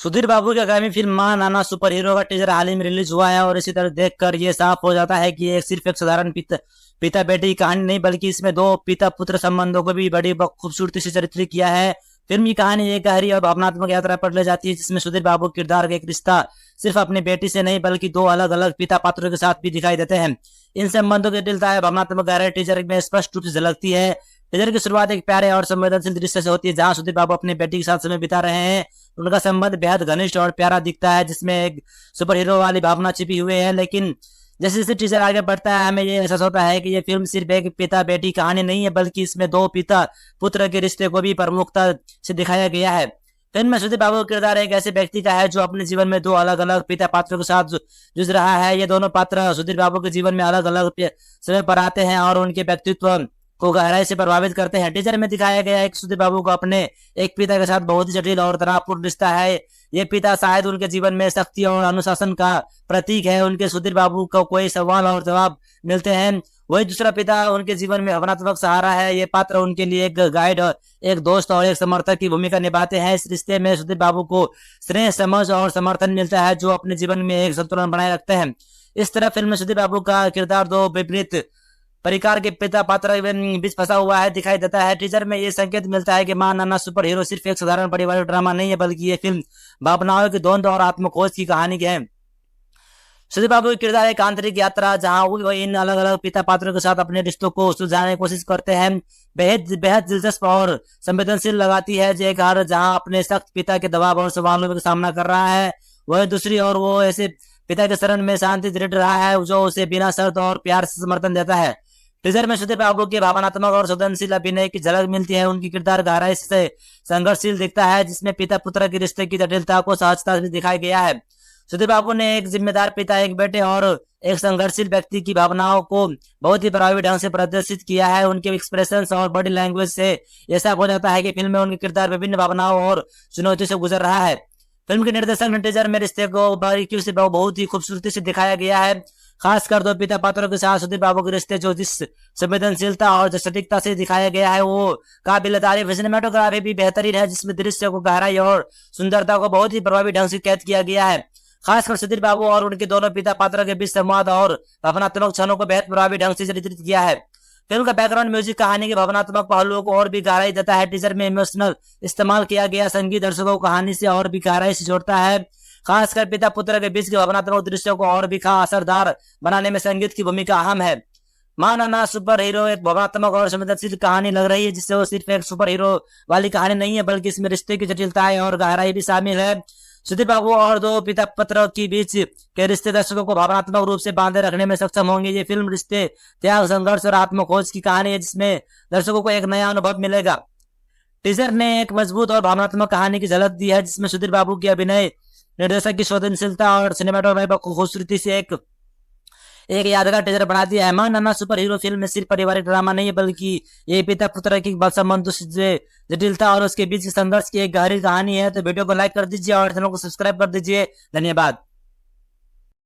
सुधीर बाबू की आगामी फिल्म मां नाना सुपर हीरो का टीजर हाल ही में रिलीज हुआ है और इसी तरह देखकर ये साफ हो जाता है कि ये सिर्फ एक साधारण पिता बेटे की कहानी नहीं बल्कि इसमें दो पिता पुत्र संबंधों को भी बड़ी खूबसूरती से चित्रित किया है। फिल्म की कहानी एक गहरी और भावनात्मक यात्रा पर ले जाती है जिसमें सुधीर बाबू के किरदार का एक रिश्ता सिर्फ अपनी बेटी से नहीं बल्कि दो अलग अलग पिता पात्रों के साथ भी दिखाई देते हैं। इन संबंधों की जटिलता है भावनात्मक गहराई टीजर में स्पष्ट रूप से झलकती है। टीजर की शुरुआत एक प्यारे और संवेदनशील दृश्य से होती है जहां सुधीर बाबू अपनी बेटी के साथ समय बिता रहे हैं। उनका संबंध बेहद घनिष्ठ और प्यारा दिखता है जिसमें एक सुपर हीरो वाली भावना छिपी हुई है। लेकिन जैसे जैसे टीजर आगे बढ़ता है हमें ये एहसास होता है कि ये फिल्म सिर्फ एक पिता बेटी कहानी नहीं है बल्कि इसमें दो पिता पुत्र के रिश्ते को भी प्रमुखता से दिखाया गया है। फिल्म में सुधीर बाबू का किरदार एक ऐसे व्यक्ति का है जो अपने जीवन में दो अलग अलग पिता पात्रों के साथ जूझ रहा है। ये दोनों पात्र सुधीर बाबू के जीवन में अलग अलग समय पर आते हैं और उनके व्यक्तित्व को गहराई से प्रभावित करते हैं। टीजर में दिखाया गया है कि सुधीर बाबू को अपने एक पिता के साथ बहुत ही जटिल और तनावपूर्ण रिश्ता है। ये पिता शायद उनके जीवन में शक्ति और अनुशासन का प्रतीक है। उनके सुधीर बाबू को कोई सवाल और जवाब मिलते हैं, वही दूसरा पिता उनके जीवन में भावनात्मक सहारा है। ये पात्र उनके लिए एक गाइड, एक दोस्त और एक समर्थक की भूमिका निभाते हैं। इस रिश्ते में सुधीर बाबू को स्नेह, समझ और समर्थन मिलता है जो अपने जीवन में एक संतुलन बनाए रखते हैं। इस तरह फिल्म में सुधीर बाबू का किरदार दो विपरीत परिकार के पिता पात्र बीच फंसा हुआ है दिखाई देता है। टीजर में ये संकेत मिलता है कि मां नाना सुपर हीरो सिर्फ एक साधारण पारिवारिक ड्रामा नहीं है बल्कि ये फिल्म भावनाओं की द्वंद्व और आत्मखोज की कहानी है। सुधीर बाबू की किरदार एक आंतरिक यात्रा जहां वो इन अलग अलग पिता पात्रों के साथ अपने रिश्तों को सुलझाने की कोशिश करते हैं बेहद बेहद दिलचस्प और संवेदनशील लगाती है। जहां अपने सख्त पिता के दबाव और सवालों का सामना कर रहा है, वह दूसरी ओर वो ऐसे पिता के शरण में शांति दृढ़ रहा है जो उसे बिना शर्त और प्यार से समर्थन देता है। टीजर में सुधीर बाबू के भावनात्मक और संवेदनशील अभिनय की झलक मिलती है। उनकी किरदार गहराई से संघर्षशील दिखता है जिसमें पिता पुत्र के रिश्ते की जटिलता को सहजता से दिखाया गया है। सुधीर बाबू ने एक जिम्मेदार पिता, एक बेटे और एक संघर्षशील व्यक्ति की भावनाओं को बहुत ही प्रभावी ढंग से प्रदर्शित किया है। उनके एक्सप्रेशंस और बॉडी लैंग्वेज से ऐसा हो जाता है कि फिल्म में उनके किरदार विभिन्न भावनाओं और चुनौतियों से गुजर रहा है। फिल्म के निर्देशक ने टीजर में रिश्ते को बारीकी से बहुत ही खूबसूरती से दिखाया गया है, खासकर दो पिता पात्रों के साथ सुधीर बाबू के रिश्ते जो जिस संवेदनशीलता और सटीकता से दिखाया गया है वो काबिल तारीफ है। सिनेमेटोग्राफी भी बेहतरीन है जिसमें दृश्य को गहराई और सुंदरता को बहुत ही प्रभावी ढंग से कैद किया गया है। खासकर सुधीर बाबू और उनके दोनों पिता पात्रों के बीच संवाद और भावनात्मक क्षणों को बेहद प्रभावी ढंग से चित्रित किया है। फिल्म का बैकग्राउंड म्यूजिक कहानी के भावनात्मक पहलुओं को और भी गहराई देता है। टीजर में इमोशनल इस्तेमाल किया गया संगीत दर्शकों को कहानी से और भी गहराई से जोड़ता है। खासकर पिता पुत्र के बीच के भावनात्मक दृश्यों को और भी असरदार बनाने में संगीत की भूमिका अहम है। मां नाना सुपर हीरो एक भावनात्मक और संवेदनशील कहानी लग रही है जिससे वो सिर्फ एक सुपर हीरो वाली कहानी नहीं है बल्कि इसमें रिश्ते की जटिलताएं और गहराई भी शामिल है। सुधीर बाबू और दो पिता पुत्र के बीच के रिश्ते दर्शकों को भावनात्मक रूप से बांधे रखने में सक्षम होंगे। ये फिल्म रिश्ते, त्याग, संघर्ष और आत्मखोज की कहानी है जिसमें दर्शकों को एक नया अनुभव मिलेगा। टीजर ने एक मजबूत और भावनात्मक कहानी की झलक दी है जिसमें सुधीर बाबू की अभिनय, निर्देशक की संवेदनशीलता और सिनेमेटोग्राफी को खूबसूरती से एक यादगार टीजर बना दिया है। मां नाना सुपर हीरो फिल्म में सिर्फ पारिवारिक ड्रामा नहीं है बल्कि ये पिता पुत्र की संबंधों से जटिलता और उसके बीच संघर्ष की एक गहरी कहानी है। तो वीडियो को लाइक कर दीजिए और चैनल को सब्सक्राइब कर दीजिए। धन्यवाद।